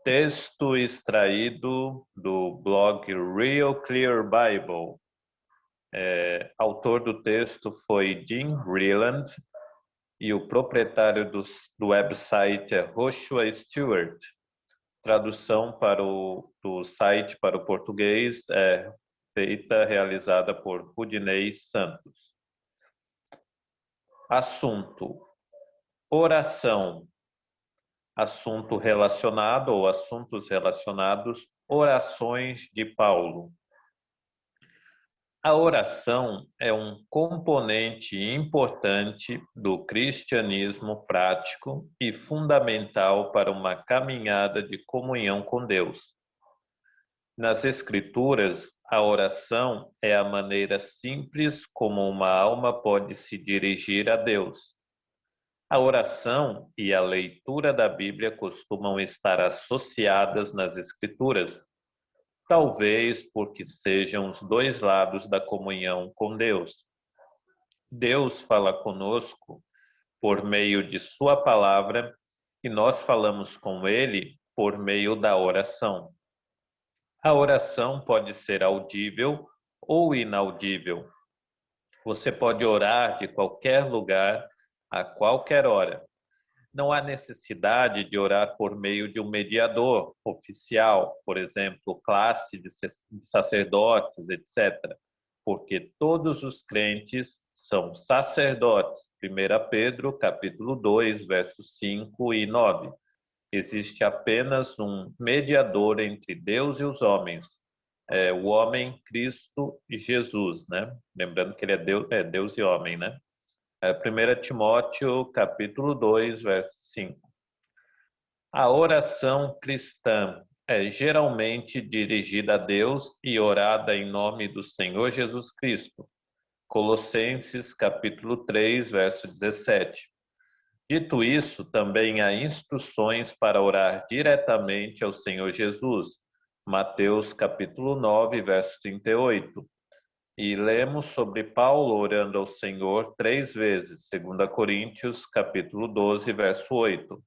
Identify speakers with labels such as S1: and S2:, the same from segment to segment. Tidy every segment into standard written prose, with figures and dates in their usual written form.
S1: Texto extraído do blog Real Clear Bible. Autor do texto foi Jim Vreeland e o proprietário do website é Joshua Stewart. Tradução do site para o português é realizada por Rudinei Santos. Assunto: oração. Assunto relacionado ou assuntos relacionados, orações de Paulo. A oração é um componente importante do cristianismo prático e fundamental para uma caminhada de comunhão com Deus. Nas Escrituras, a oração é a maneira simples como uma alma pode se dirigir a Deus. A oração e a leitura da Bíblia costumam estar associadas nas Escrituras, talvez porque sejam os dois lados da comunhão com Deus. Deus fala conosco por meio de sua palavra e nós falamos com Ele por meio da oração. A oração pode ser audível ou inaudível. Você pode orar de qualquer lugar, a qualquer hora. Não há necessidade de orar por meio de um mediador oficial, por exemplo, classe de sacerdotes, etc., porque todos os crentes são sacerdotes. 1 Pedro, capítulo 2, versos 5 e 9. Existe apenas um mediador entre Deus e os homens, o homem Cristo Jesus, né? Lembrando que ele é Deus e homem, né? 1 Timóteo, capítulo 2, verso 5. A oração cristã é geralmente dirigida a Deus e orada em nome do Senhor Jesus Cristo. Colossenses, capítulo 3, verso 17. Dito isso, também há instruções para orar diretamente ao Senhor Jesus. Mateus, capítulo 9, verso 38. E lemos sobre Paulo orando ao Senhor 3 vezes, 2 Coríntios, capítulo 12, verso 8.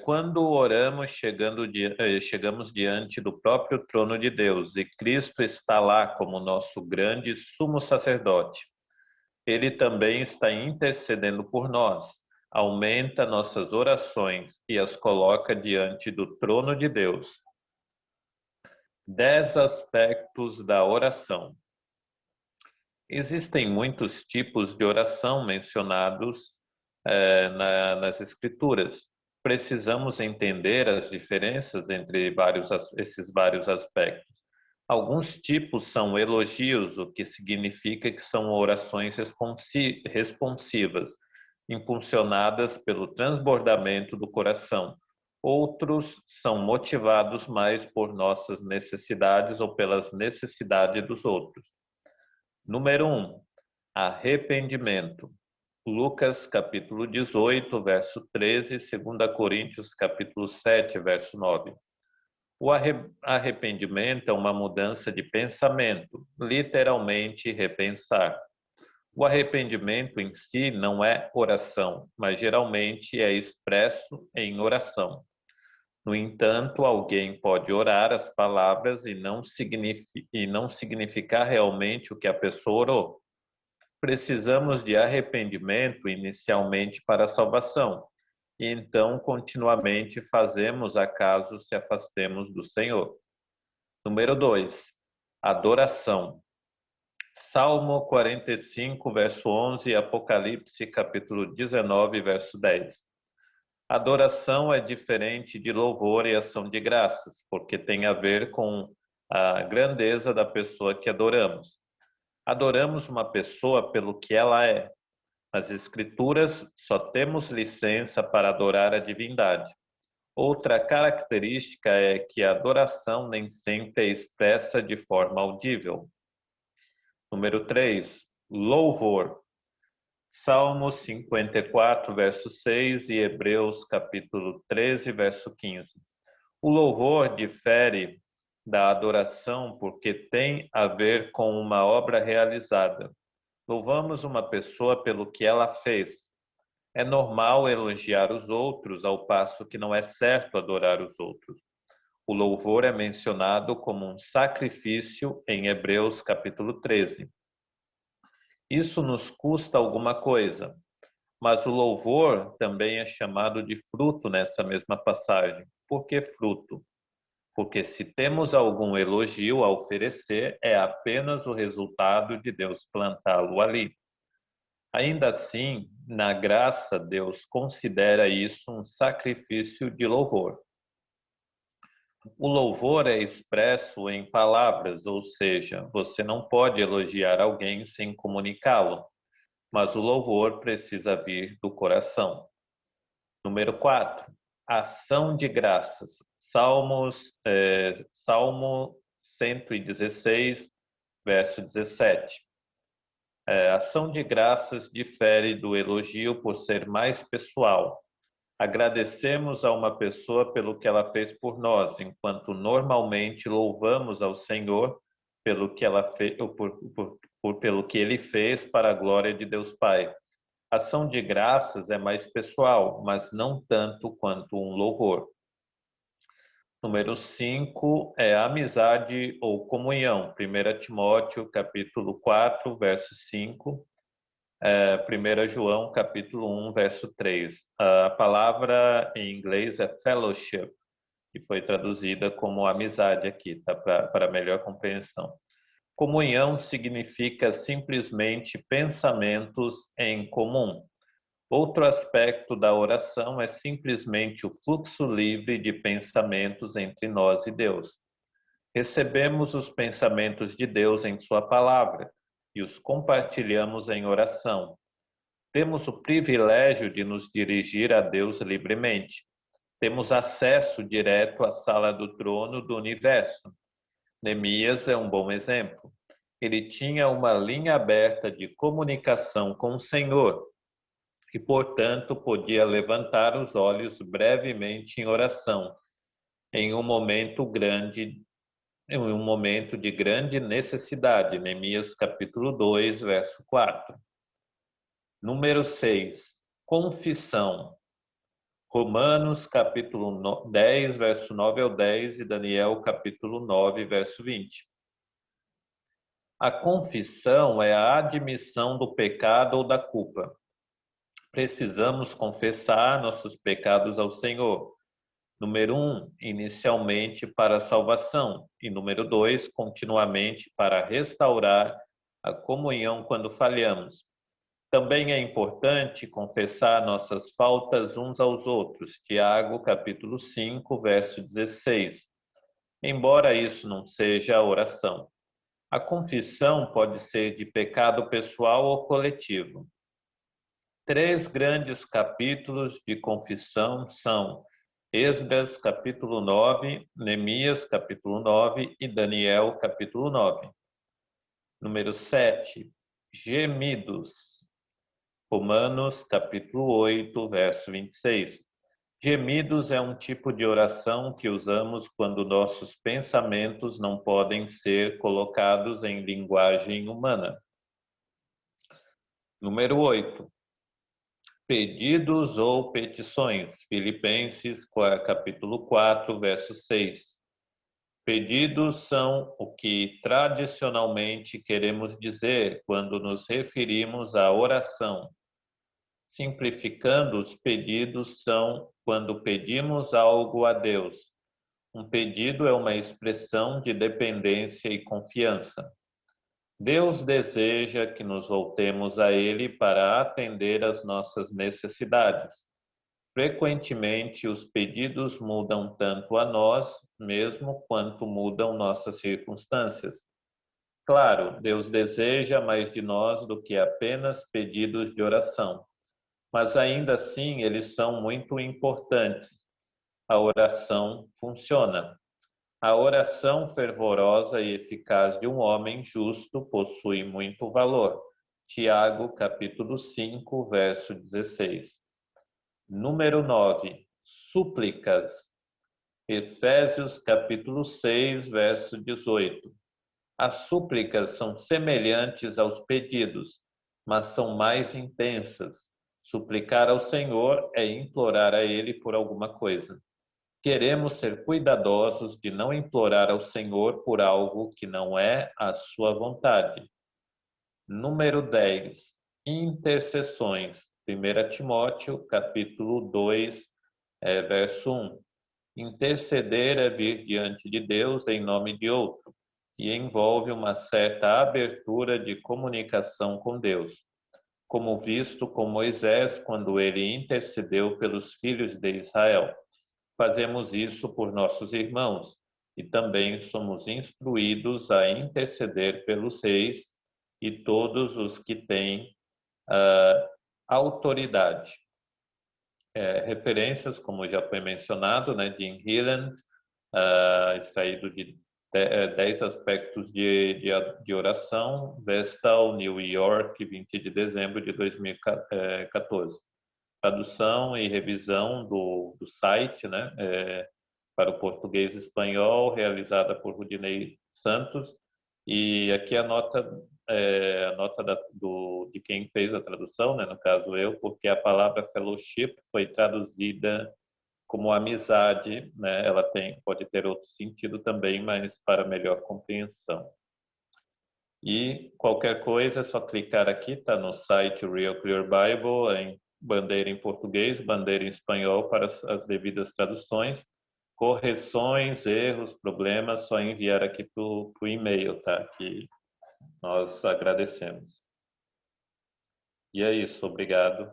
S1: Quando oramos, chegamos diante do próprio trono de Deus, e Cristo está lá como nosso grande sumo sacerdote. Ele também está intercedendo por nós. Aumenta nossas orações e as coloca diante do trono de Deus. 10 aspectos da oração. Existem muitos tipos de oração mencionados nas Escrituras. Precisamos entender as diferenças entre esses vários aspectos. Alguns tipos são elogios, o que significa que são orações responsivas, impulsionadas pelo transbordamento do coração. Outros são motivados mais por nossas necessidades ou pelas necessidades dos outros. Número 1, arrependimento. Lucas, capítulo 18, verso 13, 2 Coríntios, capítulo 7, verso 9. O arrependimento é uma mudança de pensamento, literalmente repensar. O arrependimento em si não é oração, mas geralmente é expresso em oração. No entanto, alguém pode orar as palavras e não significar realmente o que a pessoa orou. Precisamos de arrependimento inicialmente para a salvação, e então continuamente fazemos acaso se afastemos do Senhor. Número 2, adoração. Salmo 45, verso 11 e Apocalipse, capítulo 19, verso 10. Adoração é diferente de louvor e ação de graças, porque tem a ver com a grandeza da pessoa que adoramos. Adoramos uma pessoa pelo que ela é. Nas Escrituras, só temos licença para adorar a divindade. Outra característica é que a adoração nem sempre é expressa de forma audível. Número 3, louvor. Salmo 54, verso 6 e Hebreus, capítulo 13, verso 15. O louvor difere da adoração porque tem a ver com uma obra realizada. Louvamos uma pessoa pelo que ela fez. É normal elogiar os outros, ao passo que não é certo adorar os outros. O louvor é mencionado como um sacrifício em Hebreus capítulo 13. Isso nos custa alguma coisa, mas o louvor também é chamado de fruto nessa mesma passagem. Por que fruto? Porque se temos algum elogio a oferecer, é apenas o resultado de Deus plantá-lo ali. Ainda assim, na graça, Deus considera isso um sacrifício de louvor. O louvor é expresso em palavras, ou seja, você não pode elogiar alguém sem comunicá-lo, mas o louvor precisa vir do coração. Número 4, ação de graças. Salmo 116, verso 17. Ação de graças difere do elogio por ser mais pessoal. Agradecemos a uma pessoa pelo que ela fez por nós, enquanto normalmente louvamos ao Senhor pelo que ela fez, pelo que ele fez para a glória de Deus Pai. Ação de graças é mais pessoal, mas não tanto quanto um louvor. Número 5 é amizade ou comunhão. 1 Timóteo, capítulo 4, verso 5. 1 João, capítulo 1, verso 3. A palavra em inglês é fellowship, que foi traduzida como amizade aqui, tá? Para melhor compreensão. Comunhão significa simplesmente pensamentos em comum. Outro aspecto da oração é simplesmente o fluxo livre de pensamentos entre nós e Deus. Recebemos os pensamentos de Deus em Sua palavra e os compartilhamos em oração. Temos o privilégio de nos dirigir a Deus livremente. Temos acesso direto à sala do trono do universo. Neemias é um bom exemplo. Ele tinha uma linha aberta de comunicação com o Senhor e, portanto, podia levantar os olhos brevemente em oração, em um momento de grande necessidade. Neemias capítulo 2, verso 4. Número 6. Confissão. Romanos capítulo 10, verso 9 ao 10 e Daniel capítulo 9, verso 20. A confissão é a admissão do pecado ou da culpa. Precisamos confessar nossos pecados ao Senhor. Número 1, inicialmente para a salvação. E número 2, continuamente para restaurar a comunhão quando falhamos. Também é importante confessar nossas faltas uns aos outros. Tiago, capítulo 5, verso 16. Embora isso não seja a oração. A confissão pode ser de pecado pessoal ou coletivo. 3 grandes capítulos de confissão são Esdras, capítulo 9, Neemias, capítulo 9 e Daniel, capítulo 9. Número 7, gemidos. Romanos, capítulo 8, verso 26. Gemidos é um tipo de oração que usamos quando nossos pensamentos não podem ser colocados em linguagem humana. Número 8. Pedidos ou petições. Filipenses, capítulo 4, verso 6. Pedidos são o que tradicionalmente queremos dizer quando nos referimos à oração. Simplificando, os pedidos são quando pedimos algo a Deus. Um pedido é uma expressão de dependência e confiança. Deus deseja que nos voltemos a Ele para atender às nossas necessidades. Frequentemente, os pedidos mudam tanto a nós mesmo quanto mudam nossas circunstâncias. Claro, Deus deseja mais de nós do que apenas pedidos de oração, mas ainda assim eles são muito importantes. A oração funciona. A oração fervorosa e eficaz de um homem justo possui muito valor. Tiago, capítulo 5, verso 16. Número 9. Súplicas. Efésios capítulo 6, verso 18. As súplicas são semelhantes aos pedidos, mas são mais intensas. Suplicar ao Senhor é implorar a Ele por alguma coisa. Queremos ser cuidadosos de não implorar ao Senhor por algo que não é a sua vontade. Número 10. Intercessões. 1 Timóteo, capítulo 2, verso 1. Interceder é vir diante de Deus em nome de outro, e envolve uma certa abertura de comunicação com Deus, como visto com Moisés quando ele intercedeu pelos filhos de Israel. Fazemos isso por nossos irmãos e também somos instruídos a interceder pelos reis e todos os que têm autoridade. Referências, como já foi mencionado, né, Jim Hilland, extraído de 10 aspectos de oração, Vestal, New York, 20 de dezembro de 2014. Tradução e revisão do site, né, para o português e espanhol, realizada por Rudinei Santos. E aqui a nota de quem fez a tradução, né, no caso eu, porque a palavra fellowship foi traduzida como amizade, né, ela pode ter outro sentido também, mas para melhor compreensão. E qualquer coisa é só clicar aqui, tá no site Real Clear Bible, em bandeira em português, bandeira em espanhol para as devidas traduções. Correções, erros, problemas, só enviar aqui pro e-mail, tá? Que nós agradecemos. E é isso, obrigado.